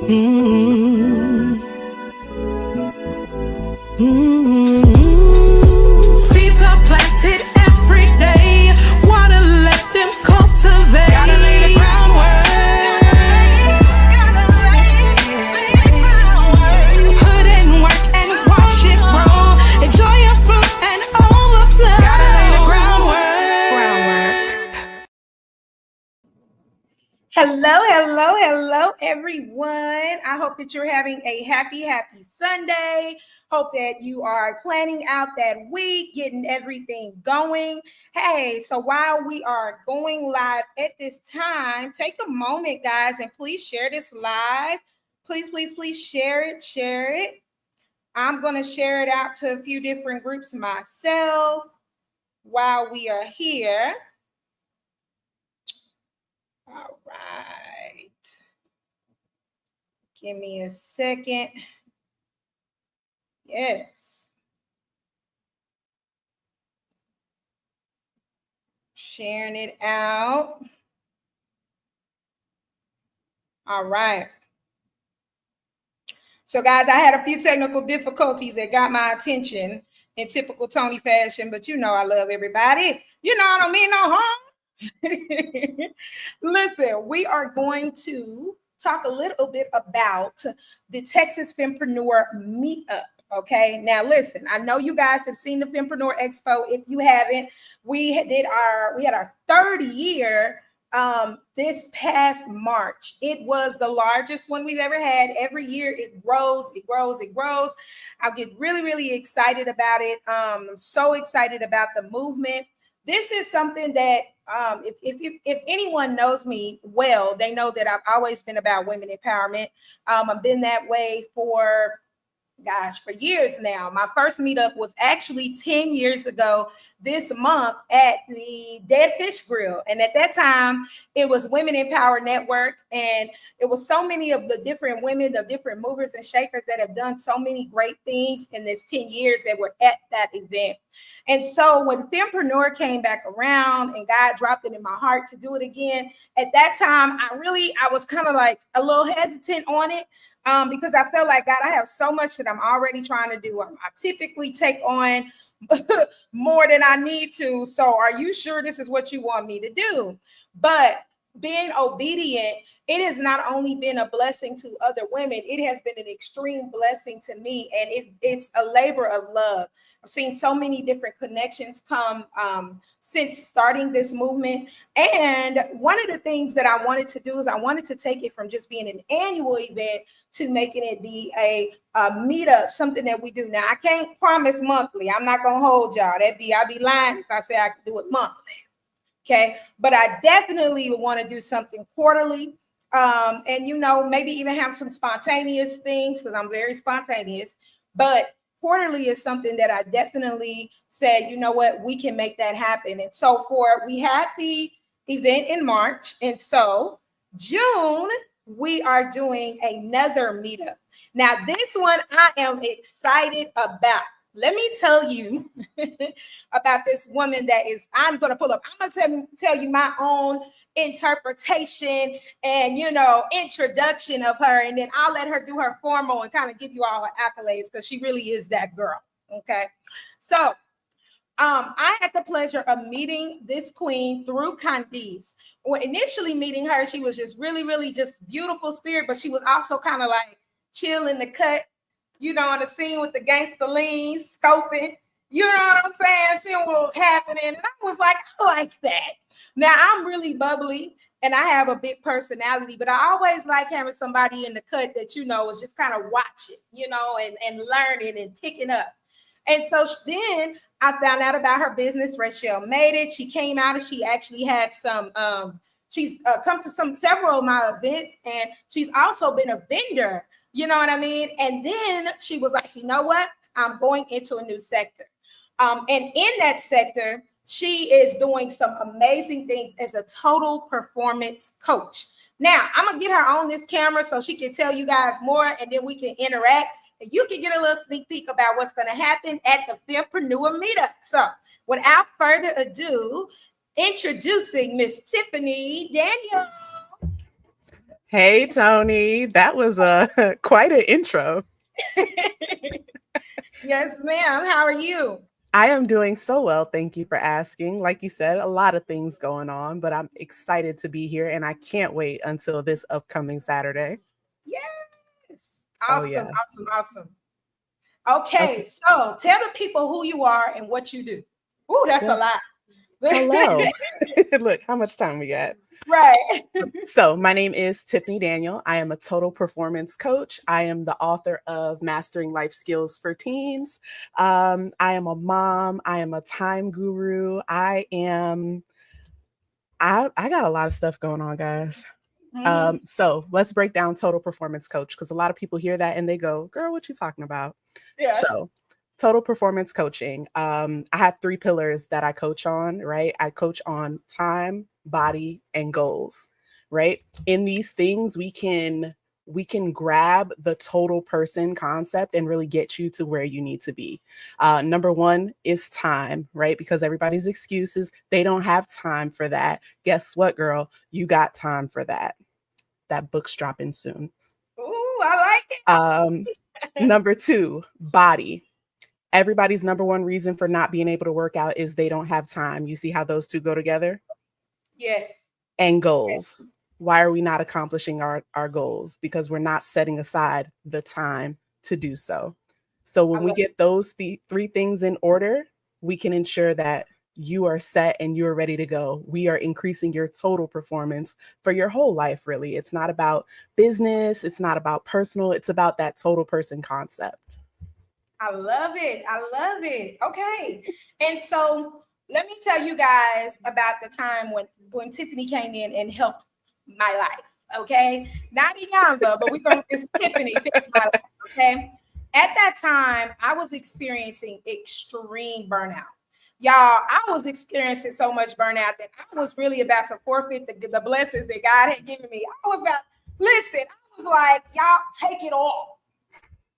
Seeds are planted every day. Wanna let them cultivate. Gotta lay the groundwork. Put in work and watch it grow. Enjoy your fruit and overflow. Gotta lay the groundwork. Hello, everyone. I hope that you're having a happy Sunday. Hope that you are planning out that week, getting everything going. Hey, so while we are going live at this time, take a moment, guys, and please share this live. Please share it. I'm going to share it out to a few different groups myself while we are here. All right. Give me a second. Yes. Sharing it out. All right. So, guys, I had a few technical difficulties that got my attention in typical Tony fashion, but you know I love everybody. You know I don't mean no harm. Listen, we are going to talk a little bit about the Texas Fempreneur Meetup. Okay, now listen, I know you guys have seen the Fempreneur Expo. If you haven't, we had our third year this past March. It was the largest one we've ever had. Every year it grows. I'll get really excited about it. I'm so excited about the movement. This is something that if anyone knows me well, they know that I've always been about women empowerment. I've been that way for years now. My first meetup was actually 10 years ago this month at the Dead Fish Grill. And at that time, it was Women in Power Network. And it was so many of the different women, the different movers and shakers that have done so many great things in this 10 years that were at that event. And so when Fempreneur came back around and God dropped it in my heart to do it again, at that time, I was kind of like a little hesitant on it. Because I felt like, God, I have so much that I'm already trying to do. I typically take on more than I need to. So are you sure this is what you want me to do? But being obedient, it has not only been a blessing to other women, it has been an extreme blessing to me. And it's a labor of love. I've seen so many different connections come since starting this movement. And one of the things that I wanted to do is I wanted to take it from just being an annual event to making it be a meetup, something that we do. Now, I can't promise monthly. I'm not going to hold y'all. I'd be lying if I say I could do it monthly. Okay. But I definitely want to do something quarterly. And, maybe even have some spontaneous things because I'm very spontaneous. But quarterly is something that I definitely said, you know what, we can make that happen. And so we had the event in March. And so June, we are doing another meetup. Now, this one I am excited about. Let me tell you about this woman I'm going to pull up. I'm going to tell you my own interpretation and, introduction of her. And then I'll let her do her formal and kind of give you all her accolades because she really is that girl. Okay. So I had the pleasure of meeting this queen through Candice. When initially meeting her, she was just really just beautiful spirit, but she was also kind of like chill in the cut, on the scene with the gangster leans, scoping, you know what I'm saying? Seeing what was happening. And I was like, I like that. Now, I'm really bubbly and I have a big personality, but I always like having somebody in the cut that, is just kind of watching, and learning and picking up. And so then I found out about her business. Rachel made it. She came out and she actually had some, she's come to several of my events, and she's also been a vendor. You know what I mean? And then she was like, you know what? I'm going into a new sector. And in that sector, she is doing some amazing things as a total performance coach. Now, I'm going to get her on this camera so she can tell you guys more, and then we can interact. And you can get a little sneak peek about what's going to happen at the Fempreneur Meetup. So without further ado, introducing Miss Tiffanie Daniel. Hey, Tony. That was quite an intro. Yes, ma'am. How are you? I am doing so well. Thank you for asking. Like you said, a lot of things going on, but I'm excited to be here and I can't wait until this upcoming Saturday. Yes. Oh, Awesome, yeah. awesome, awesome. Okay, Okay. so tell the people who you are and what you do. Ooh, that's a Well, lot. hello. Look, how much time we got? Right. So, my name is Tiffanie Daniel. I am a total performance coach. I am the author of Mastering Life Skills for Teens. I am a mom. I am a time guru. I got a lot of stuff going on, guys. Mhm. So let's break down total performance coach because a lot of people hear that and they go, "Girl, what you talking about?" Yeah. So, total performance coaching. I have three pillars that I coach on. Right, I coach on time, body, and goals. Right, in these things we can grab the total person concept and really get you to where you need to be. Number one is time, right? Because everybody's excuses, they don't have time for that. Guess what, girl? You got time for that. That book's dropping soon. Ooh, I like Um, it. Number two, body. Everybody's number one reason for not being able to work out is they don't have time. You see how those two go together? Yes. And goals. Why are we not accomplishing our goals? Because we're not setting aside the time to do so. So I when we love get those three things in order, we can ensure that you are set and you're ready to go. We are increasing your total performance for your whole life, really. It's not about business, it's not about personal, it's about that total person concept. I love it. I love it. Okay. And so let me tell you guys about the time when Tiffany came in and helped my life. Okay. Not Iyanza, but we're gonna it's Tiffany fix my life. Okay. At that time, I was experiencing extreme burnout. Y'all, I was experiencing so much burnout that I was really about to forfeit the blessings that God had given me. I was about, listen, I was like, y'all take it all.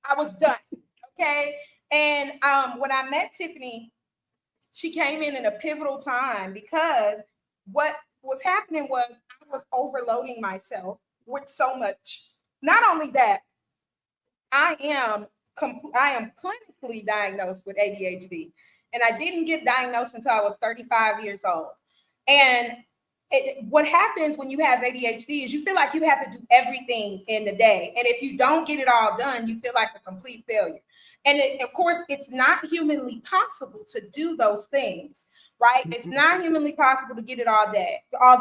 I was done. Okay. And when I met Tiffany, she came in a pivotal time because what was happening was I was overloading myself with so much. Not only that, I am I am clinically diagnosed with ADHD, and I didn't get diagnosed until I was 35 years old. And what happens when you have ADHD is you feel like you have to do everything in the day, and if you don't get it all done, you feel like a complete failure. And of course, it's not humanly possible to do those things, right? It's Mhm. not humanly possible to get it all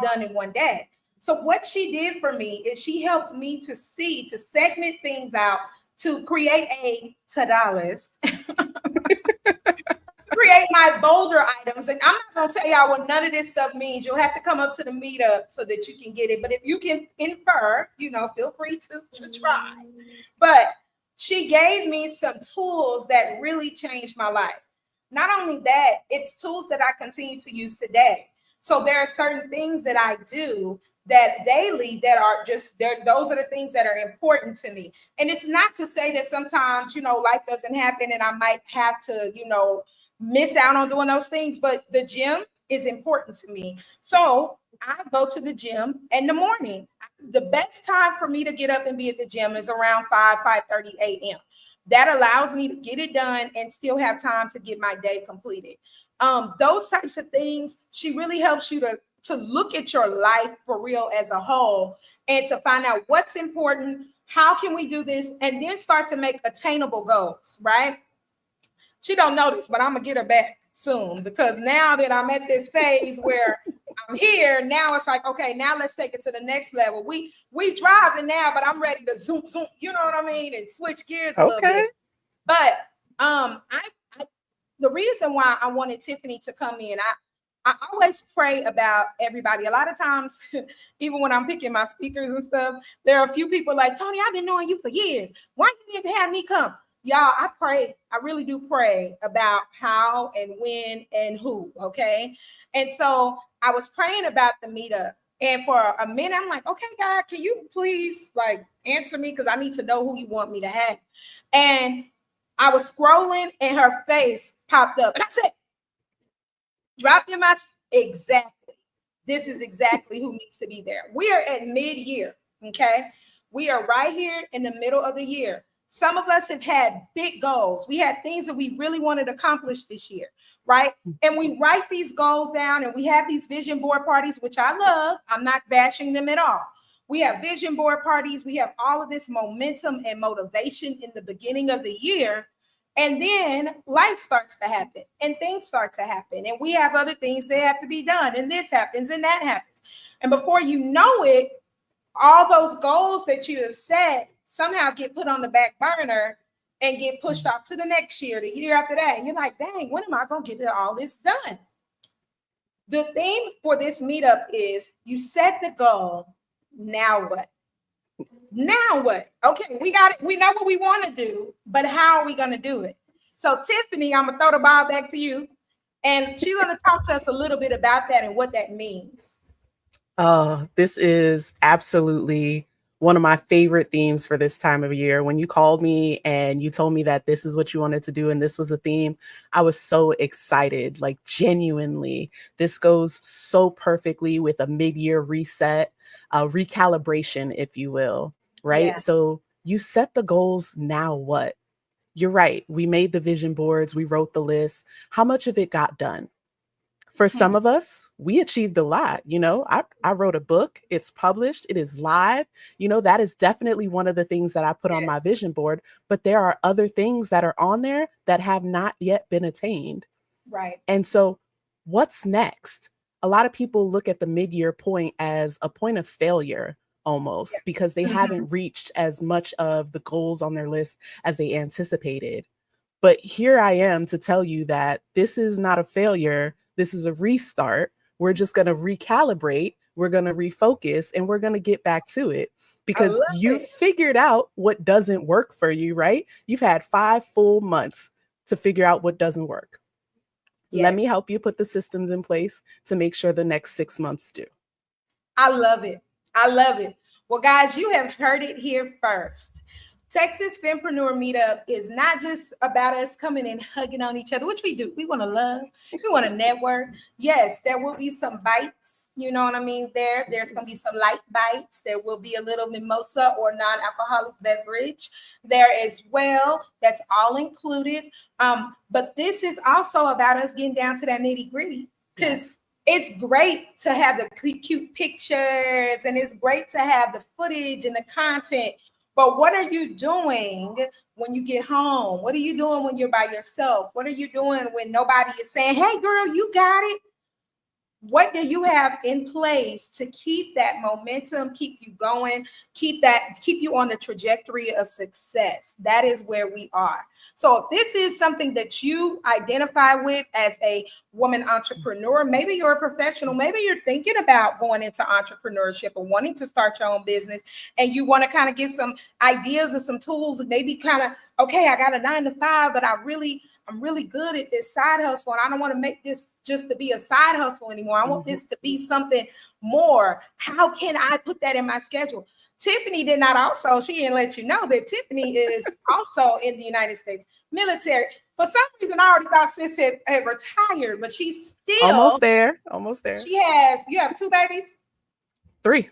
done in one day. So what she did for me is she helped me to segment things out, to create a to-do list, create my bolder items. And I'm not going to tell y'all what none of this stuff means. You'll have to come up to the meetup so that you can get it. But if you can infer, feel free to try. But she gave me some tools that really changed my life. Not only that, it's tools that I continue to use today. So there are certain things that I do that daily that are just there. Those are the things that are important to me. And it's not to say that sometimes, life doesn't happen and I might have to, miss out on doing those things, but the gym is important to me. So I go to the gym in the morning. The best time for me to get up and be at the gym is around 5:30 a.m. That allows me to get it done and still have time to get my day completed. Those types of things, she really helps you to look at your life for real as a whole and to find out what's important, how can we do this, and then start to make attainable goals, right? She don't know this, but I'm gonna get her back soon because now that I'm at this phase where I'm here, now it's like, okay, now let's take it to the next level. We driving now, but I'm ready to zoom, zoom, you know what I mean, and switch gears a little Okay. bit. But I the reason why I wanted Tiffany to come in, I always pray about everybody. A lot of times, even when I'm picking my speakers and stuff, there are a few people like, Tony, I've been knowing you for years. Why you didn't have me come? Y'all, I pray. I really do pray about how and when and who. Okay. And so I was praying about the meetup. And for a minute, I'm like, okay, God, can you please like answer me? Because I need to know who you want me to have. And I was scrolling and her face popped up. And I said, dropped in my exactly. This is exactly who needs to be there. We are at mid-year. Okay. We are right here in the middle of the year. Some of us have had big goals. We had things that we really wanted to accomplish this year, right? And we write these goals down and we have these vision board parties, which I love. I'm not bashing them at all. We have vision board parties. We have all of this momentum and motivation in the beginning of the year. And then life starts to happen and things start to happen. And we have other things that have to be done. And this happens and that happens. And before you know it, all those goals that you have set somehow get put on the back burner and get pushed off to the next year, the year after that. And you're like, dang, when am I going to get all this done? The theme for this meetup is you set the goal. Now what? Now what? Okay, we got it. We know what we want to do, but how are we going to do it? So Tiffanie, I'm going to throw the ball back to you. And she's going to talk to us a little bit about that and what that means. This is absolutely one of my favorite themes for this time of year. When you called me and you told me that this is what you wanted to do and this was the theme, I was so excited, like genuinely. This goes so perfectly with a mid-year reset, recalibration, if you will, right? Yeah. So you set the goals, now what? You're right. We made the vision boards, we wrote the list. How much of it got done? For some of us, we achieved a lot. You know, I wrote a book, it's published, it is live. You know, that is definitely one of the things that I put on my vision board, but there are other things that are on there that have not yet been attained. Right. And so what's next? A lot of people look at the mid-year point as a point of failure almost because they haven't reached as much of the goals on their list as they anticipated. But here I am to tell you that this is not a failure. This is a restart. We're just going to recalibrate. We're going to refocus and we're going to get back to it because you figured out what doesn't work for you, right? You've had 5 full months to figure out what doesn't work. Yes. Let me help you put the systems in place to make sure the next 6 months do. I love it. I love it. Well, guys, you have heard it here first. Texas Fempreneur Meetup is not just about us coming and hugging on each other, which we do. We want to love. We want to network. Yes, there will be some bites. You know what I mean? There's going to be some light bites. There will be a little mimosa or non-alcoholic beverage there as well. That's all included. But this is also about us getting down to that nitty gritty because it's great to have the cute pictures and it's great to have the footage and the content. But what are you doing when you get home? What are you doing when you're by yourself? What are you doing when nobody is saying, hey, girl, you got it? What do you have in place to keep that momentum, keep you going, keep you on the trajectory of success? That is where we are. So if this is something that you identify with as a woman entrepreneur, maybe you're a professional, maybe you're thinking about going into entrepreneurship or wanting to start your own business, and you want to kind of get some ideas and some tools and maybe kind of, okay, I got a 9-to-5, but I'm really good at this side hustle. And I don't want to make this just to be a side hustle anymore. I want this to be something more. How can I put that in my schedule? Tiffanie did not also, she didn't let you know that Tiffanie is also in the United States military. For some reason, I already thought sis had retired, but she's still almost there. You have 2 babies? 3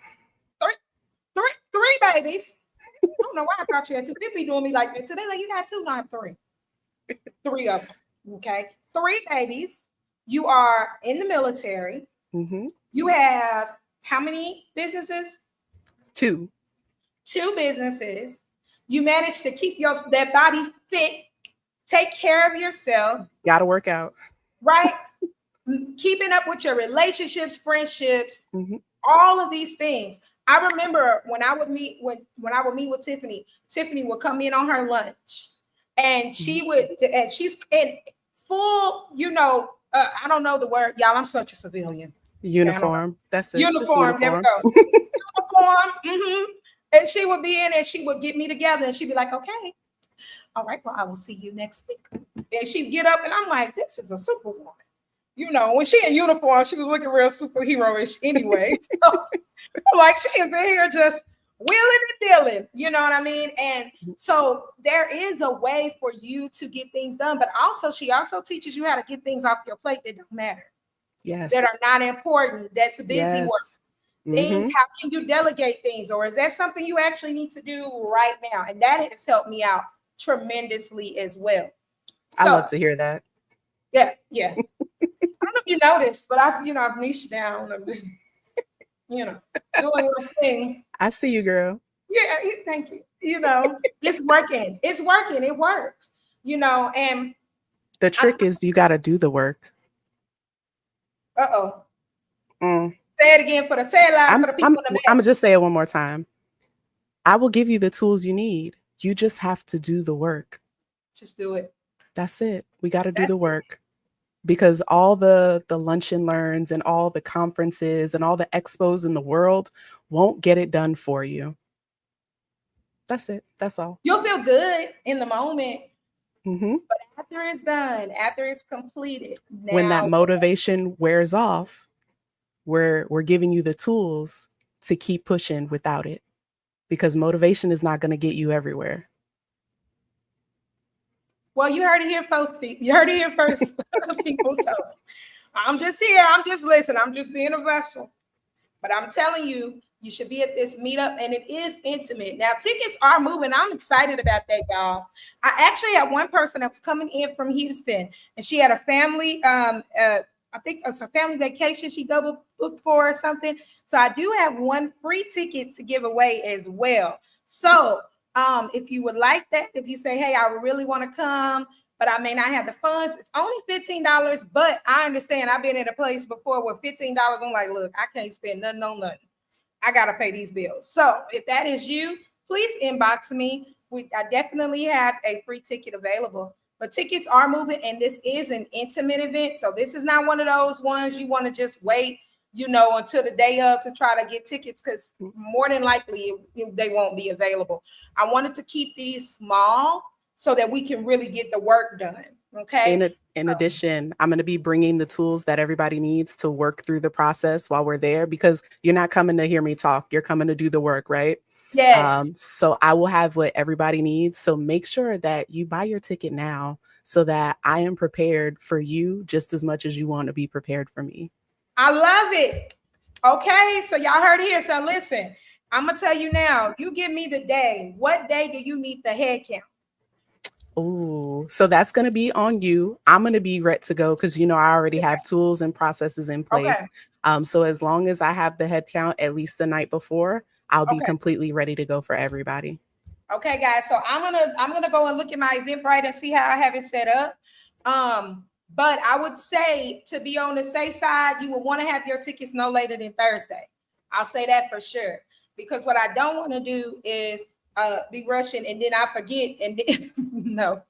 babies. I don't know why I thought you had 2. People be doing me like that today. Like, you got 2, not 3. 3 of them. Okay. 3 babies. You are in the military. Mm-hmm. You have how many businesses? 2 businesses. You managed to keep that body fit, take care of yourself. Gotta work out. Right? Keeping up with your relationships, friendships, all of these things. I remember when I would meet with Tiffanie would come in on her lunch. And she's in full, I don't know the word, y'all. I'm such a civilian. Uniform. That's it. Uniform. There we go. Uniform. And she would be in and she would get me together and she'd be like, okay, all right, well, I will see you next week. And she'd get up and I'm like, this is a superwoman. When she in uniform, she was looking real superhero-ish anyway. So, like she is in here just wheeling and dealing, you know what I mean? And so there is a way for you to get things done, but also she also teaches you how to get things off your plate that don't matter. Yes. That are not important. That's busy work. things? Mm-hmm. How can you delegate things? Or is that something you actually need to do right now? And that has helped me out tremendously as well. I love So to hear that. yeah. I don't know if you noticed, but I've niched down and been, doing my thing. I see you, girl. Yeah, thank you. It's working. It's working. It works. And The I, trick is you got to do the work. uh-oh. Mm. Say it again say it loud I'm for the I'm people in the I'm back. gonna just say it one more time. I will give you the tools you need. You just have to do the work. Just do it. That's it. We got to do the That's it. work. Because all the lunch and learns and all the conferences and all the expos in the world won't get it done for you. That's it. That's all. You'll feel good in the moment, Mm-hmm. but after it's done, after it's completed, When that now motivation wears off, we're giving you the tools to keep pushing without it. Because motivation is not going to get you everywhere. well, you heard it here first. You heard it here first, people. So I'm just here. I'm just listening. I'm just being a vessel. But I'm telling you, you should be at this meetup, and it is intimate. Now, tickets are moving. I'm excited about that, y'all. I actually had one person that was coming in from Houston, and she had a family. I think it's a family vacation she double booked for or something. So I do have one free ticket to give away as well. So if you would like that, if you say, hey, I really want to come, but I may not have the funds, it's only $15. But I understand I've been in a place before where $15, I'm like, look, I can't spend nothing on nothing. I got to pay these bills. So if that is you, please inbox me. I definitely have a free ticket available. But tickets are moving, and this is an intimate event. So this is not one of those ones you want to just wait, until the day of to try to get tickets, because more than likely they won't be available. I wanted to keep these small so that we can really get the work done. Okay. In addition, I'm going to be bringing the tools that everybody needs to work through the process while we're there, because you're not coming to hear me talk. You're coming to do the work, right? Yes. So I will have what everybody needs. So make sure that you buy your ticket now so that I am prepared for you just as much as you want to be prepared for me. I love it. Okay. So y'all heard here. So listen, I'm going to tell you now, you give me the day. What day do you need the head count? Oh, so that's going to be on you. I'm going to be ready to go because, I already have tools and processes in place. Okay. So as long as I have the head count at least the night before, I'll be Okay. completely ready to go for everybody. Okay, guys. So I'm gonna go and look at my Eventbrite and see how I have it set up. But I would say, to be on the safe side, you will want to have your tickets no later than Thursday. I'll say that for sure, because what I don't want to do is be rushing and then I forget and then, no.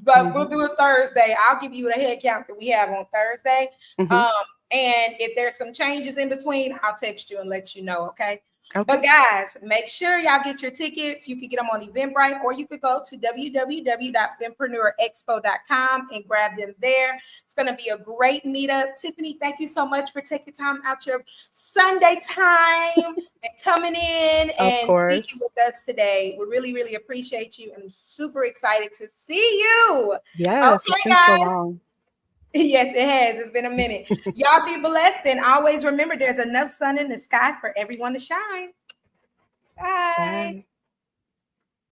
But we'll do it Thursday. I'll give you the head count that we have on Thursday. Mhm. And if there's some changes in between, I'll text you and let you know. Okay. Okay. But guys, make sure y'all get your tickets. You can get them on Eventbrite, or you could go to www.fempreneur.expo.com and grab them there. It's going to be a great meetup. Tiffanie, thank you so much for taking time out your Sunday time and coming in and speaking with us today. We really, really appreciate you. I'm super excited to see you. Yes, Okay, it's been guys. so long. Yes, it has. It's been a minute. Y'all be blessed, and always remember there's enough sun in the sky for everyone to shine. Bye. Bye.